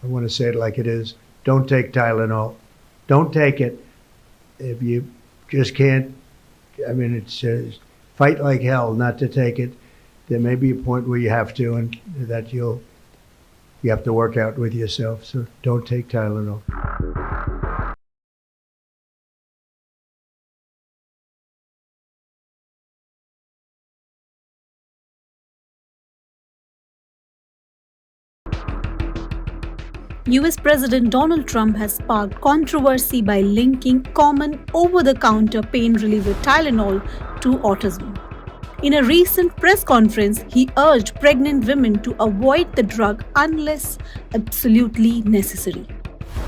I want to say it like it is. Don't take Tylenol. Don't take it. If you just can't, I mean, it says fight like hell not to take it. There may be a point where you have to, and that you have to work out with yourself. So don't take Tylenol. US President Donald Trump has sparked controversy by linking common over-the-counter pain reliever Tylenol to autism. In a recent press conference, he urged pregnant women to avoid the drug unless absolutely necessary.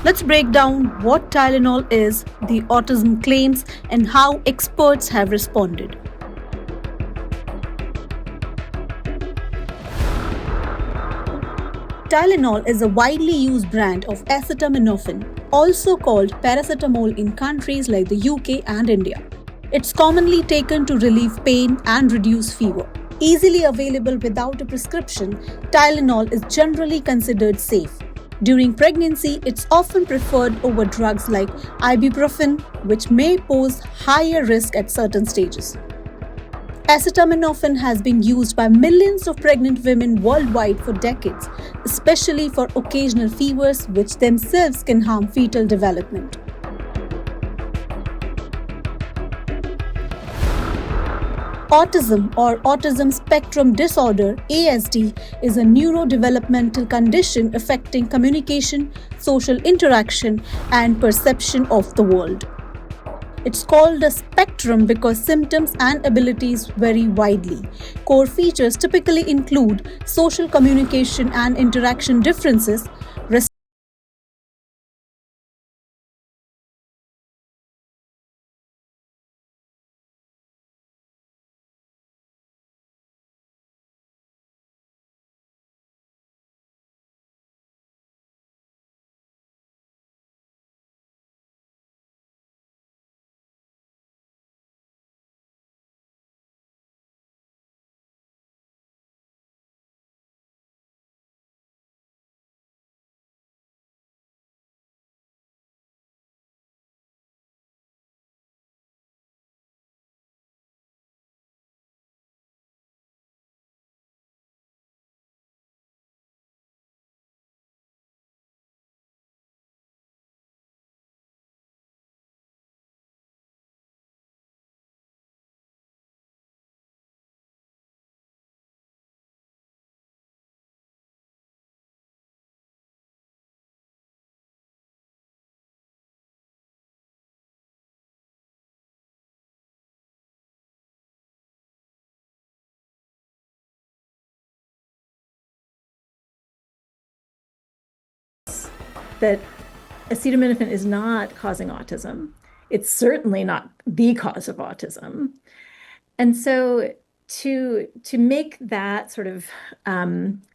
Let's break down what Tylenol is, the autism claims, and how experts have responded. Tylenol is a widely used brand of acetaminophen, also called paracetamol in countries like the UK and India. It's commonly taken to relieve pain and reduce fever. Easily available without a prescription, Tylenol is generally considered safe. During pregnancy, it's often preferred over drugs like ibuprofen, which may pose higher risk at certain stages. Acetaminophen has been used by millions of pregnant women worldwide for decades, especially for occasional fevers, which themselves can harm fetal development. Autism or autism spectrum disorder (ASD) is a neurodevelopmental condition affecting communication, social interaction, and perception of the world. It's called a spectrum because symptoms and abilities vary widely. Core features typically include social communication and interaction differences, that acetaminophen is not causing autism. It's certainly not the cause of autism. And so to make that sort of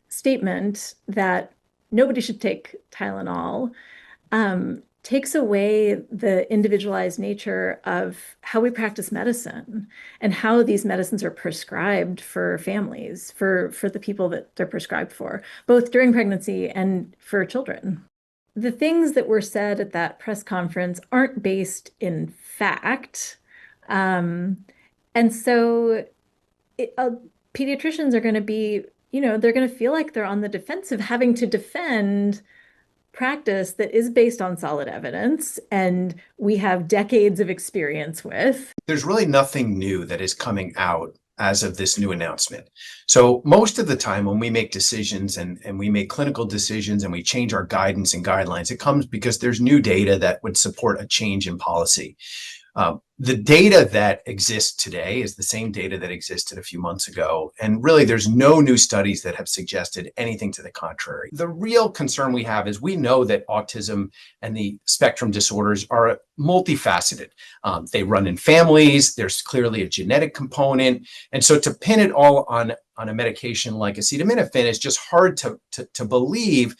statement that nobody should take Tylenol takes away the individualized nature of how we practice medicine and how these medicines are prescribed for families, for the people that they're prescribed for, both during pregnancy and for children. The things that were said at that press conference aren't based in fact. And so pediatricians are going to be, they're going to feel like they're on the defensive, having to defend practice that is based on solid evidence and we have decades of experience with. There's really nothing new that is coming out as of this new announcement. So most of the time when we make decisions and we make clinical decisions and we change our guidance and guidelines, it comes because there's new data that would support a change in policy. The data that exists today is the same data that existed a few months ago. And really, there's no new studies that have suggested anything to the contrary. The real concern we have is we know that autism and the spectrum disorders are multifaceted. They run in families. There's clearly a genetic component. And so to pin it all on a medication like acetaminophen is just hard to believe,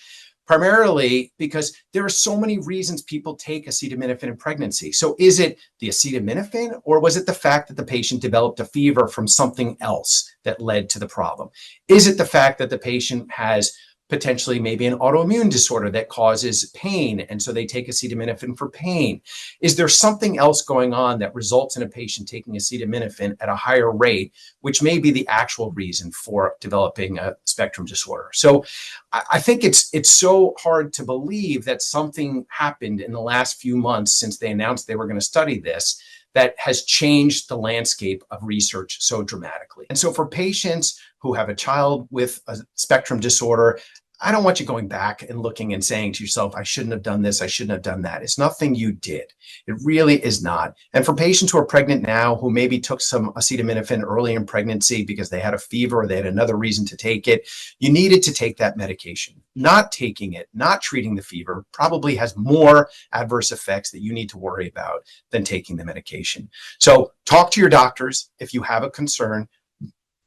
primarily because there are so many reasons people take acetaminophen in pregnancy. So is it the acetaminophen, or was it the fact that the patient developed a fever from something else that led to the problem? Is it the fact that the patient has potentially maybe an autoimmune disorder that causes pain, and so they take acetaminophen for pain? Is there something else going on that results in a patient taking acetaminophen at a higher rate, which may be the actual reason for developing a spectrum disorder? So I think it's so hard to believe that something happened in the last few months since they announced they were going to study this that has changed the landscape of research so dramatically. And so for patients who have a child with a spectrum disorder, I don't want you going back and looking and saying to yourself, I shouldn't have done this, I shouldn't have done that. It's nothing you did. It really is not. And for patients who are pregnant now, who maybe took some acetaminophen early in pregnancy because they had a fever or they had another reason to take it, you needed to take that medication. Not taking it, not treating the fever probably has more adverse effects that you need to worry about than taking the medication. So talk to your doctors. If you have a concern,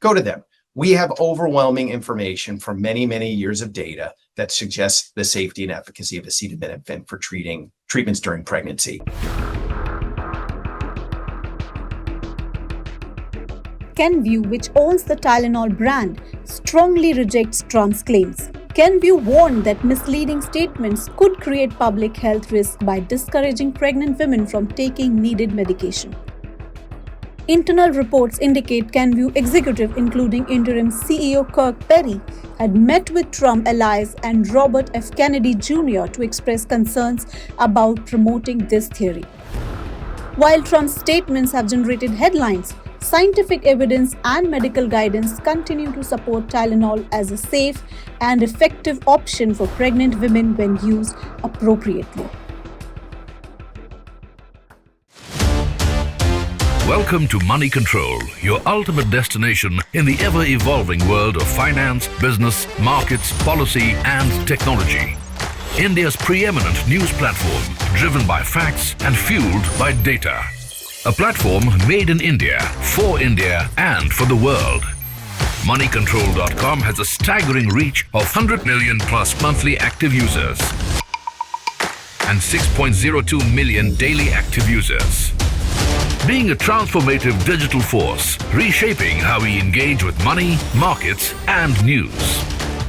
go to them. We have overwhelming information from many, many years of data that suggests the safety and efficacy of acetaminophen for treatments during pregnancy. Kenvue, which owns the Tylenol brand, strongly rejects Trump's claims. Kenvue warned that misleading statements could create public health risk by discouraging pregnant women from taking needed medication. Internal reports indicate Kenvue executive, including interim CEO Kirk Perry, had met with Trump allies and Robert F. Kennedy Jr. to express concerns about promoting this theory. While Trump's statements have generated headlines, scientific evidence and medical guidance continue to support Tylenol as a safe and effective option for pregnant women when used appropriately. Welcome to Money Control, your ultimate destination in the ever-evolving world of finance, business, markets, policy, and technology. India's preeminent news platform, driven by facts and fueled by data. A platform made in India, and for the world. Moneycontrol.com has a staggering reach of 100 million plus monthly active users and 6.02 million daily active users. Being a transformative digital force, reshaping how we engage with money, markets, and news.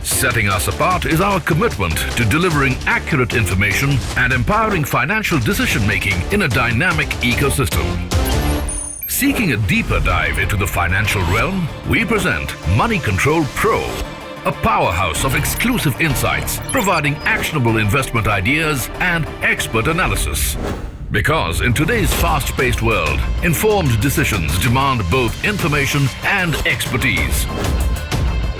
Setting us apart is our commitment to delivering accurate information and empowering financial decision-making in a dynamic ecosystem. Seeking a deeper dive into the financial realm, we present Money Control Pro, a powerhouse of exclusive insights, providing actionable investment ideas and expert analysis. Because in today's fast-paced world, informed decisions demand both information and expertise.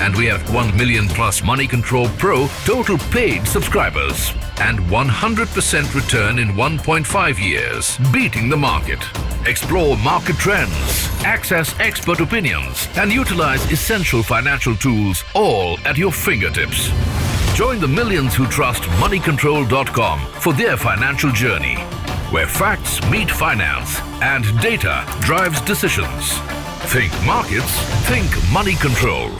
And we have 1 million plus Money Control Pro total paid subscribers and 100% return in 1.5 years, beating the market. Explore market trends, access expert opinions, and utilize essential financial tools all at your fingertips. Join the millions who trust Moneycontrol.com for their financial journey, where facts meet finance and data drives decisions. Think markets, think Money Control.